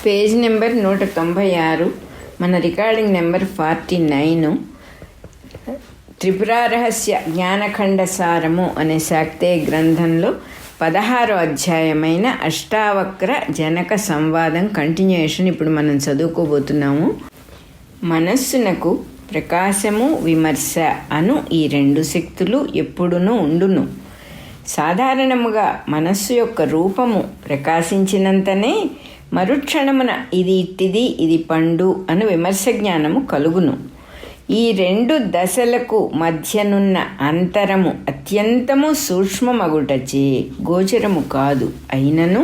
Page number 196, మన recording number 49. త్రిపురారహస్య జ్ఞానఖండ సారము అనే శాక్తేయ గ్రంథంలో 16వ అధ్యాయమైన అష్టావక్ర జనక సంవాదం కంటిన్యూయేషన్ ఇప్పుడు మనం చదువుకోబోతున్నాము. మనస్సునకు ప్రకాశము విమర్శ అను ఈ రెండు శక్తులు ఎప్పుడునూ ఉండును. సాధారణముగా మనస్సు యొక్క రూపము ప్రకాశించినంతనే మరుక్షణమున ఇది ఇట్టిది ఇది పండు అను విమర్శ జ్ఞానము కలుగును. ఈ రెండు దశలకు మధ్యనున్న అంతరము అత్యంతము సూక్ష్మమగుటచే గోచరము కాదు. అయినను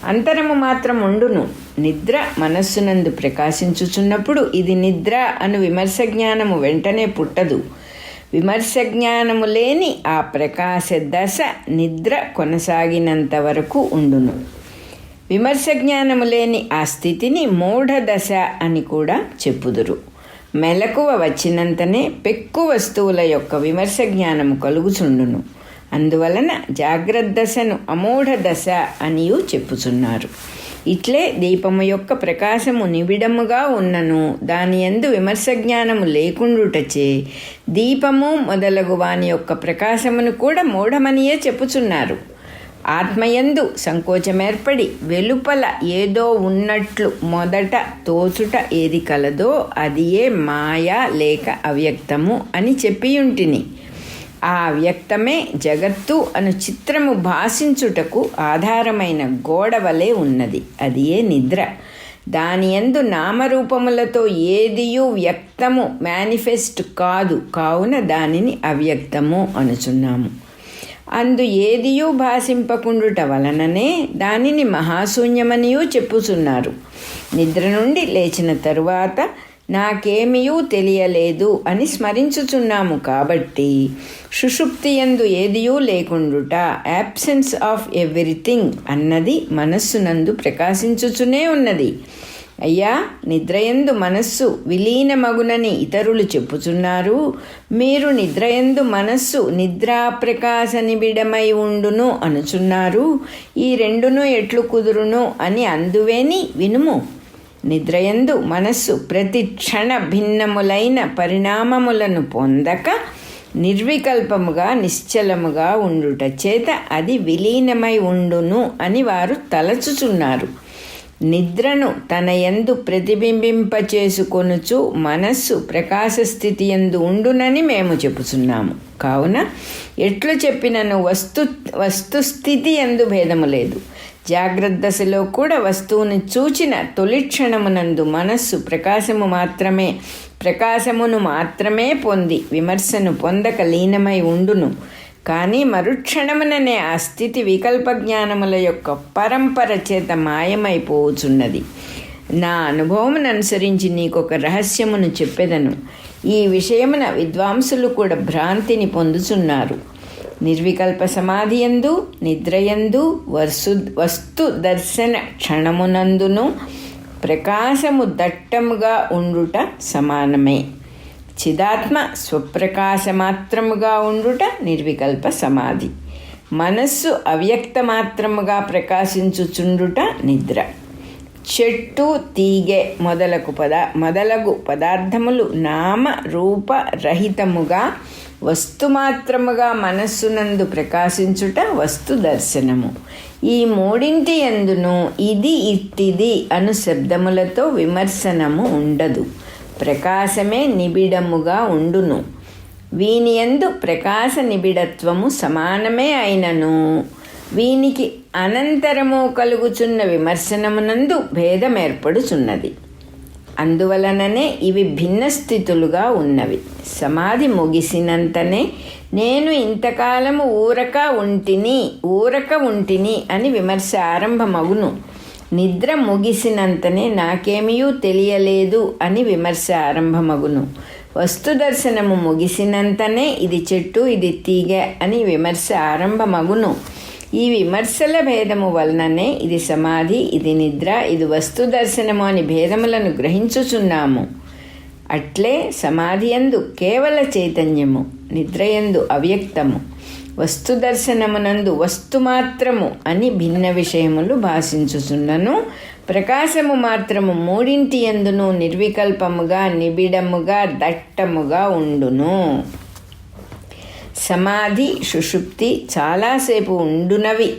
అంతరము మాత్రం ఉండును. నిద్ర మనస్సునందు ప్రకాశించుచున్నప్పుడు ఇది నిద్ర అను విమర్శ జ్ఞానము వెంటనే పుట్టదు. విమర్శ జ్ఞానము లేని ఆ ప్రకాశ దశ నిద్ర కొనసాగినంత వరకు ఉండును. విమర్శ జ్ఞానము లేని ఆ స్థితిని మూఢ దశ అని కూడా చెప్పుదురు. మెలకువ వచ్చినంతనే పెక్కు వస్తువుల యొక్క విమర్శ జ్ఞానము కలుగుచుండును. అందువలన జాగ్రత్త దశను అమూఢ దశ అనియు చెప్పుచున్నారు. ఇట్లే దీపము యొక్క ప్రకాశము నిబిడముగా ఉన్నను దాని యందు విమర్శ జ్ఞానము లేకుండుటచే దీపము మొదలగు వాని యొక్క ప్రకాశమును కూడా మూఢమనియే చెప్పుచున్నారు. ఆత్మయందు సంకోచమేర్పడి వెలుపల ఏదో ఉన్నట్లు మొదట తోచుట ఏది కలదో అది ఏ మాయా లేక అవ్యక్తము అని చెప్పియుంటిని. ఆ అవ్యక్తమే జగత్తు అను చిత్రము భాషించుటకు ఆధారమైన గోడ వలె ఉన్నది. అది ఏ నిద్ర. దాని యందు నామరూపములతో ఏదియు వ్యక్తము మేనిఫెస్ట్ కాదు. కావున దానిని అవ్యక్తము అనుచున్నాము. అందు ఏదియూ భాషింపకుండుట వలననే దానిని మహాశూన్యమనియూ చెప్పుచున్నారు. నిద్ర నుండి లేచిన తరువాత నాకేమియూ తెలియలేదు అని స్మరించుచున్నాము. కాబట్టి సుషుప్తి యందు ఏదియూ లేకుండుట, యాబ్సెన్స్ ఆఫ్ ఎవ్రీథింగ్ అన్నది మనస్సునందు ప్రకాశించుచునే ఉన్నది. అయ్యా, నిద్రయందు మనస్సు విలీనమగునని ఇతరులు చెప్పుచున్నారు. మీరు నిద్రయందు మనస్సు నిద్రాప్రకాశ నిబిడమై ఉండును అనుచున్నారు. ఈ రెండును ఎట్లు కుదురును అని అందువేని వినుము. నిద్రయందు మనస్సు ప్రతి క్షణ భిన్నములైన పరిణామములను పొందక నిర్వికల్పముగా నిశ్చలముగా ఉండుట చేత అది విలీనమై ఉండును అని వారు తలచుచున్నారు. నిద్రను తన యందు ప్రతిబింబింపచేసుకొనుచు మనస్సు ప్రకాశ స్థితి యందు ఉండునని మేము చెప్పుచున్నాము. కావున ఎట్లు చెప్పినను వస్తుస్థితి యందు భేదము లేదు. జాగ్రత్త దశలో కూడా వస్తువును చూచిన తొలి క్షణమునందు మనస్సు ప్రకాశమును మాత్రమే పొంది విమర్శను పొందక లీనమై ఉండును. కానీ మరుక్షణముననే ఆ స్థితి వికల్ప జ్ఞానముల యొక్క పరంపర చేత మాయమైపోవచ్చున్నది. నా అనుభవమును అనుసరించి నీకొక రహస్యమును చెప్పెదను. ఈ విషయమున విద్వాంసులు కూడా భ్రాంతిని పొందుచున్నారు. నిర్వికల్ప సమాధియందు నిద్రయందు వస్తు దర్శన క్షణమునందును ప్రకాశము దట్టముగా ఉండుట సమానమే. చిదాత్మ స్వప్రకాశమాత్రముగా ఉండుట నిర్వికల్ప సమాధి. మనస్సు అవ్యక్తమాత్రముగా ప్రకాశించుచుండుట నిద్ర. చెట్టు, తీగె మొదలగు పదార్థములు నామ రూప రహితముగా వస్తుమాత్రముగా మనస్సునందు ప్రకాశించుట వస్తు దర్శనము. ఈ మూడింటి యందును ఇది ఇట్టిది అను శబ్దములతో విమర్శనము ఉండదు. ప్రకాశమే నిబిడముగా ఉండును. వీని యందు ప్రకాశ నిబిడత్వము సమానమే అయినను వీనికి అనంతరము కలుగుచున్న విమర్శనమునందు భేదమేర్పడుచున్నది. అందువలననే ఇవి భిన్న స్థితులుగా ఉన్నవి. సమాధి ముగిసినంతనే నేను ఇంతకాలము ఊరక ఉంటిని అని విమర్శ ఆరంభమగును. నిద్ర ముగిసినంతనే నాకేమీయూ తెలియలేదు అని విమర్శ ఆరంభమగును. వస్తు దర్శనము ముగిసినంతనే ఇది చెట్టు ఇది తీగ అని విమర్శ ఆరంభమగును. ఈ విమర్శల భేదము వలననే ఇది సమాధి, ఇది నిద్ర, ఇది వస్తు దర్శనము అని భేదములను గ్రహించుచున్నాము. అట్లే సమాధియందు కేవల చైతన్యము, నిద్రయందు అవ్యక్తము, వస్తుదర్శనమునందు వస్తుమాత్రము అని భిన్న విషయములు భాషించుచున్నను ప్రకాశము మాత్రము మూడింటి యందును నిర్వికల్పముగా నిబిడముగా దట్టముగా ఉండును. సమాధి సుషుప్తి చాలాసేపు ఉండునవి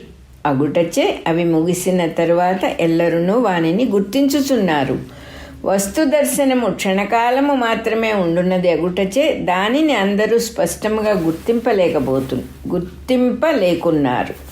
అగుటచే అవి ముగిసిన తరువాత ఎల్లరునూ వానిని గుర్తించుచున్నారు. వస్తు దర్శనము క్షణకాలము మాత్రమే ఉండున్నది అగుటచే దానిని అందరూ స్పష్టముగా గుర్తింపలేకున్నారు.